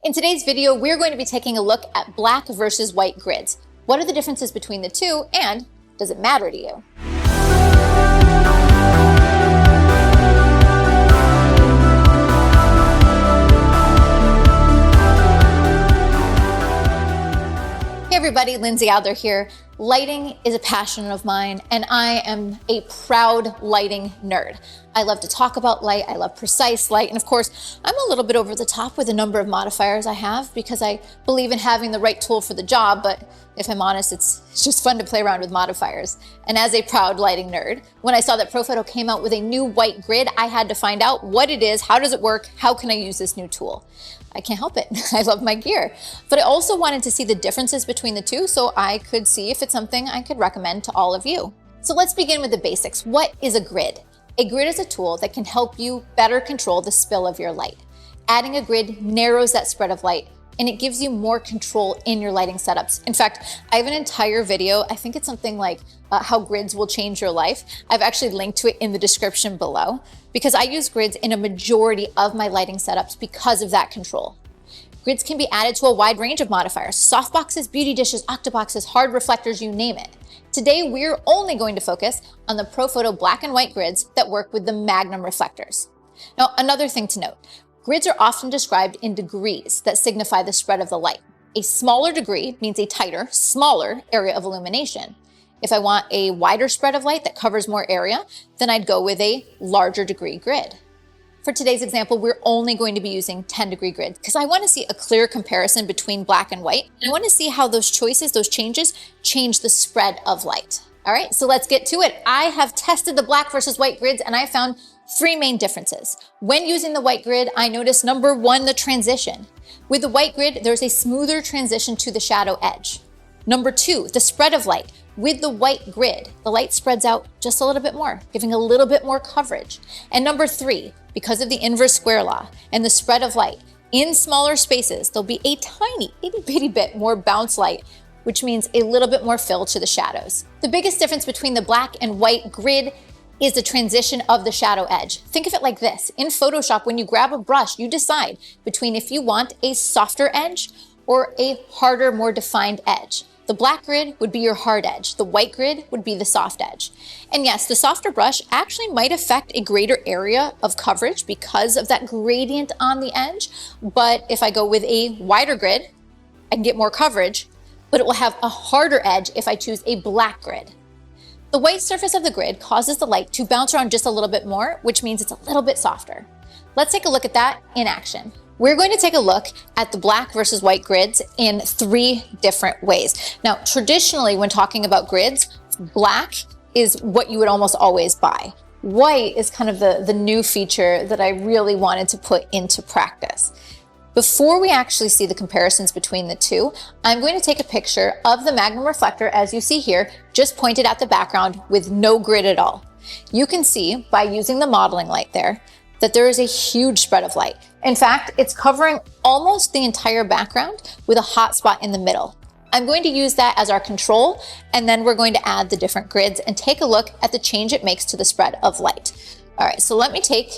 In today's video, we're going to be taking a look at black versus white grids. What are the differences between the two, and does it matter to you? Hey everybody, Lindsay Adler here. Lighting is a passion of mine, and I am a proud lighting nerd. I love to talk about light, I love precise light, and of course, I'm a little bit over the top with the number of modifiers I have because I believe in having the right tool for the job, but if I'm honest, it's just fun to play around with modifiers. And as a proud lighting nerd, when I saw that Profoto came out with a new white grid, I had to find out what it is, how does it work, how can I use this new tool? I can't help it. I love my gear. But I also wanted to see the differences between the two so I could see if it's something I could recommend to all of you. So let's begin with the basics. What is a grid? A grid is a tool that can help you better control the spill of your light. Adding a grid narrows that spread of light, and it gives you more control in your lighting setups. In fact, I have an entire video, I think it's something like how grids will change your life. I've actually linked to it in the description below because I use grids in a majority of my lighting setups because of that control. Grids can be added to a wide range of modifiers: softboxes, beauty dishes, octoboxes, hard reflectors, you name it. Today, we're only going to focus on the Profoto black and white grids that work with the Magnum reflectors. Now, another thing to note, grids are often described in degrees that signify the spread of the light. A smaller degree means a tighter, smaller area of illumination. If I want a wider spread of light that covers more area, then I'd go with a larger degree grid. For today's example, we're only going to be using 10-degree grids because I want to see a clear comparison between black and white. And I want to see how those choices, those changes, change the spread of light. All right, so let's get to it. I have tested the black versus white grids and I found three main differences. When using the white grid, I noticed number one, the transition. With the white grid, there's a smoother transition to the shadow edge. Number two, the spread of light. With the white grid, the light spreads out just a little bit more, giving a little bit more coverage. And number three, because of the inverse square law and the spread of light, in smaller spaces, there'll be a tiny, itty bitty bit more bounce light, which means a little bit more fill to the shadows. The biggest difference between the black and white grid is the transition of the shadow edge. Think of it like this. In Photoshop, when you grab a brush, you decide between if you want a softer edge or a harder, more defined edge. The black grid would be your hard edge. The white grid would be the soft edge. And yes, the softer brush actually might affect a greater area of coverage because of that gradient on the edge. But if I go with a wider grid, I can get more coverage, but it will have a harder edge if I choose a black grid. The white surface of the grid causes the light to bounce around just a little bit more, which means it's a little bit softer. Let's take a look at that in action. We're going to take a look at the black versus white grids in three different ways. Now, traditionally, when talking about grids, black is what you would almost always buy. White is kind of the new feature that I really wanted to put into practice. Before we actually see the comparisons between the two, I'm going to take a picture of the Magnum reflector, as you see here, just pointed at the background with no grid at all. You can see by using the modeling light there that there is a huge spread of light. In fact, it's covering almost the entire background with a hot spot in the middle. I'm going to use that as our control, and then we're going to add the different grids and take a look at the change it makes to the spread of light. All right, so let me take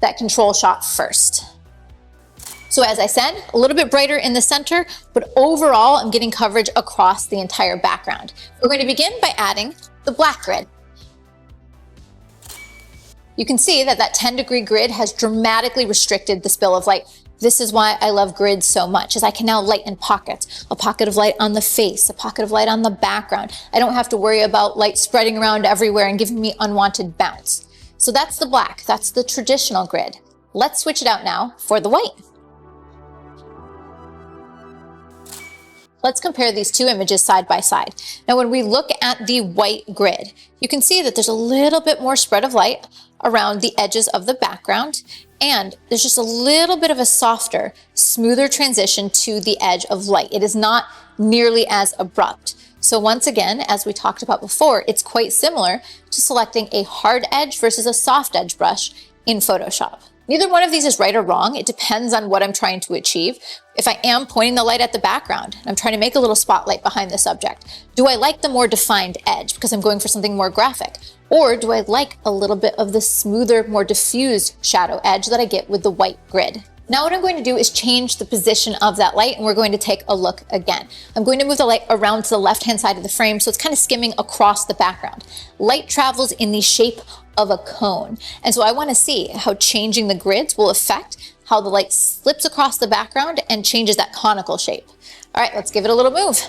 that control shot first. So as I said, a little bit brighter in the center, but overall, I'm getting coverage across the entire background. We're going to begin by adding the black grid. You can see that 10-degree grid has dramatically restricted the spill of light. This is why I love grids so much, is I can now light in pockets. A pocket of light on the face, a pocket of light on the background. I don't have to worry about light spreading around everywhere and giving me unwanted bounce. So that's the black, that's the traditional grid. Let's switch it out now for the white. Let's compare these two images side by side. Now, when we look at the white grid, you can see that there's a little bit more spread of light around the edges of the background, and there's just a little bit of a softer, smoother transition to the edge of light. It is not nearly as abrupt. So once again, as we talked about before, it's quite similar to selecting a hard edge versus a soft edge brush in Photoshop. Neither one of these is right or wrong. It depends on what I'm trying to achieve. If I am pointing the light at the background, I'm trying to make a little spotlight behind the subject, do I like the more defined edge because I'm going for something more graphic? Or do I like a little bit of the smoother, more diffused shadow edge that I get with the white grid? Now what I'm going to do is change the position of that light, and we're going to take a look again. I'm going to move the light around to the left-hand side of the frame, so it's kind of skimming across the background. Light travels in the shape of a cone, and so I want to see how changing the grids will affect how the light slips across the background and changes that conical shape. All right, let's give it a little move.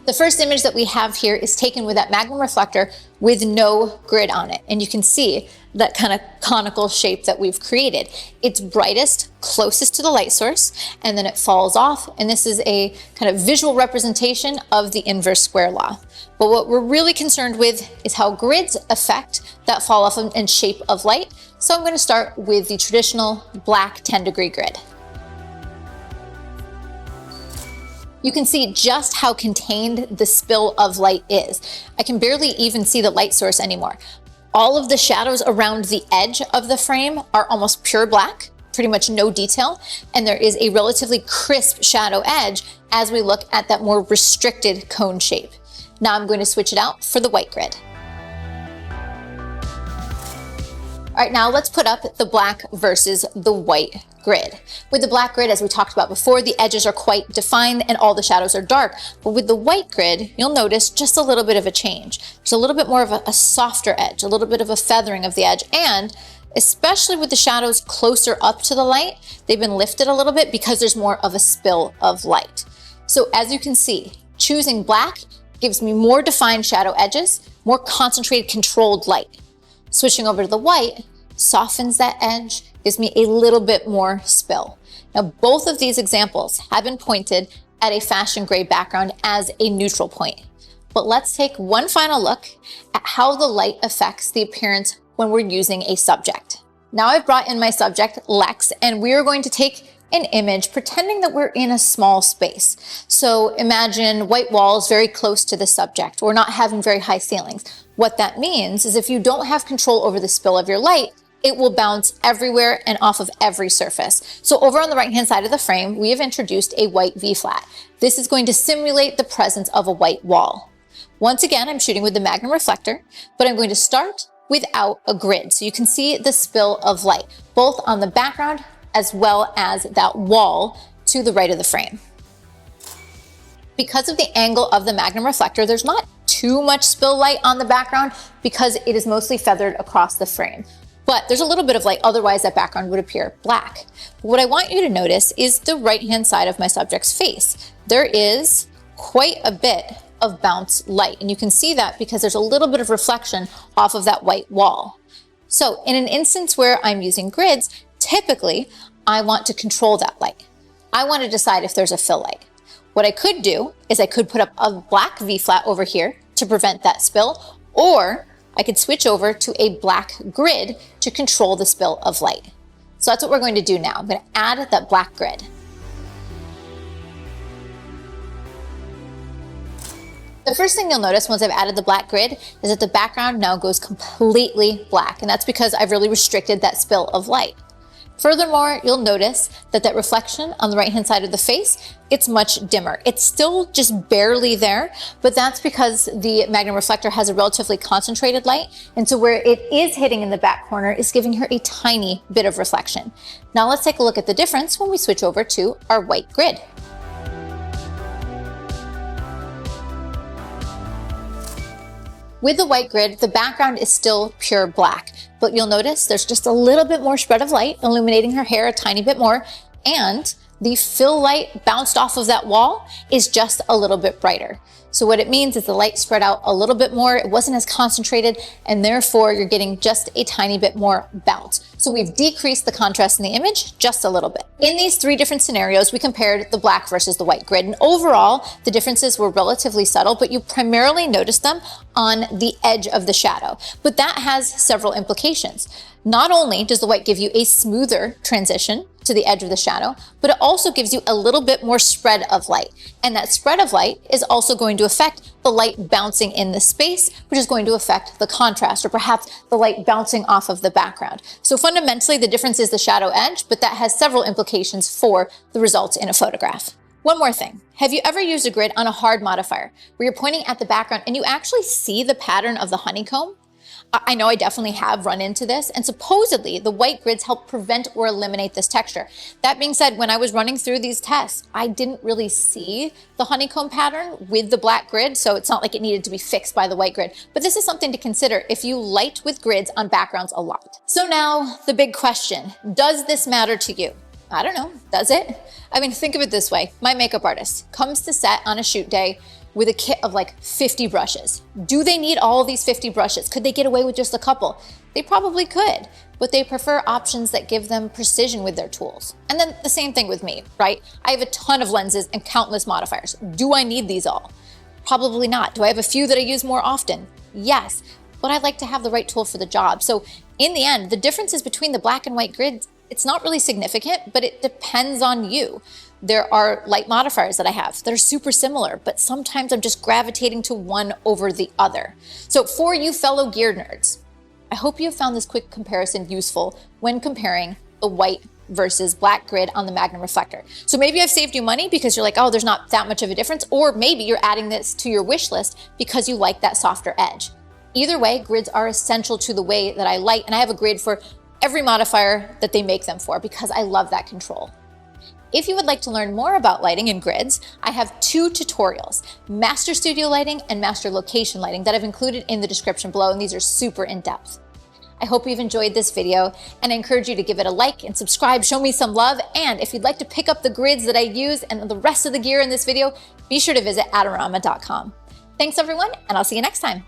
The first image that we have here is taken with that Magnum reflector with no grid on it. And you can see that kind of conical shape that we've created. It's brightest closest to the light source, and then it falls off. And this is a kind of visual representation of the inverse square law. But what we're really concerned with is how grids affect that fall off and shape of light. So I'm going to start with the traditional black 10-degree grid. You can see just how contained the spill of light is. I can barely even see the light source anymore. All of the shadows around the edge of the frame are almost pure black, pretty much no detail, and there is a relatively crisp shadow edge as we look at that more restricted cone shape. Now I'm going to switch it out for the white grid. All right, now let's put up the black versus the white grid. With the black grid, as we talked about before, the edges are quite defined and all the shadows are dark. But with the white grid, you'll notice just a little bit of a change. There's a little bit more of a softer edge, a little bit of a feathering of the edge, and especially with the shadows closer up to the light, they've been lifted a little bit because there's more of a spill of light. So as you can see, choosing black gives me more defined shadow edges, more concentrated, controlled light. Switching over to the white softens that edge, gives me a little bit more spill. Now, both of these examples have been pointed at a fashion gray background as a neutral point. But let's take one final look at how the light affects the appearance when we're using a subject. Now I've brought in my subject, Lex, and we are going to take an image pretending that we're in a small space. So imagine white walls very close to the subject or not having very high ceilings. What that means is if you don't have control over the spill of your light, it will bounce everywhere and off of every surface. So over on the right-hand side of the frame, we have introduced a white V-flat. This is going to simulate the presence of a white wall. Once again, I'm shooting with the Magnum reflector, but I'm going to start without a grid. So you can see the spill of light, both on the background as well as that wall to the right of the frame. Because of the angle of the Magnum reflector, there's not too much spill light on the background because it is mostly feathered across the frame. But there's a little bit of light, otherwise that background would appear black. But what I want you to notice is the right-hand side of my subject's face. There is quite a bit of bounce light, and you can see that because there's a little bit of reflection off of that white wall. So in an instance where I'm using grids, typically I want to control that light. I want to decide if there's a fill light. What I could do is I could put up a black V-flat over here to prevent that spill, or I could switch over to a black grid to control the spill of light. So that's what we're going to do now. I'm going to add that black grid. The first thing you'll notice once I've added the black grid is that the background now goes completely black, and that's because I've really restricted that spill of light. Furthermore, you'll notice that that reflection on the right-hand side of the face, it's much dimmer. It's still just barely there, but that's because the Magnum reflector has a relatively concentrated light, and so where it is hitting in the back corner is giving her a tiny bit of reflection. Now let's take a look at the difference when we switch over to our white grid. With the white grid, the background is still pure black, but you'll notice there's just a little bit more spread of light, illuminating her hair a tiny bit more, and the fill light bounced off of that wall is just a little bit brighter. So what it means is the light spread out a little bit more, it wasn't as concentrated, and therefore you're getting just a tiny bit more bounce. So we've decreased the contrast in the image just a little bit. In these three different scenarios, we compared the black versus the white grid, and overall, the differences were relatively subtle, but you primarily noticed them on the edge of the shadow. But that has several implications. Not only does the white give you a smoother transition to the edge of the shadow, but it also gives you a little bit more spread of light. And that spread of light is also going to affect the light bouncing in the space, which is going to affect the contrast, or perhaps the light bouncing off of the background. So fundamentally, the difference is the shadow edge, but that has several implications for the results in a photograph. One more thing. Have you ever used a grid on a hard modifier where you're pointing at the background and you actually see the pattern of the honeycomb? I know I definitely have run into this, and supposedly the white grids help prevent or eliminate this texture. That being said, when I was running through these tests, I didn't really see the honeycomb pattern with the black grid, so it's not like it needed to be fixed by the white grid. But this is something to consider if you light with grids on backgrounds a lot. So now the big question, does this matter to you? I don't know, does it? I mean, think of it this way. My makeup artist comes to set on a shoot day with a kit of like 50 brushes. Do they need all these 50 brushes? Could they get away with just a couple? They probably could, but they prefer options that give them precision with their tools. And then the same thing with me, right? I have a ton of lenses and countless modifiers. Do I need these all? Probably not. Do I have a few that I use more often? Yes, but I like to have the right tool for the job. So in the end, the differences between the black and white grids, it's not really significant, but it depends on you. There are light modifiers that I have that are super similar, but sometimes I'm just gravitating to one over the other. So for you fellow gear nerds, I hope you have found this quick comparison useful when comparing the white versus black grid on the Magnum Reflector. So maybe I've saved you money because you're like, oh, there's not that much of a difference, or maybe you're adding this to your wish list because you like that softer edge. Either way, grids are essential to the way that I light, and I have a grid for every modifier that they make them for because I love that control. If you would like to learn more about lighting and grids, I have 2 tutorials, Master Studio Lighting and Master Location Lighting, that I've included in the description below, and these are super in-depth. I hope you've enjoyed this video, and I encourage you to give it a like and subscribe, show me some love, and if you'd like to pick up the grids that I use and the rest of the gear in this video, be sure to visit Adorama.com. Thanks everyone, and I'll see you next time.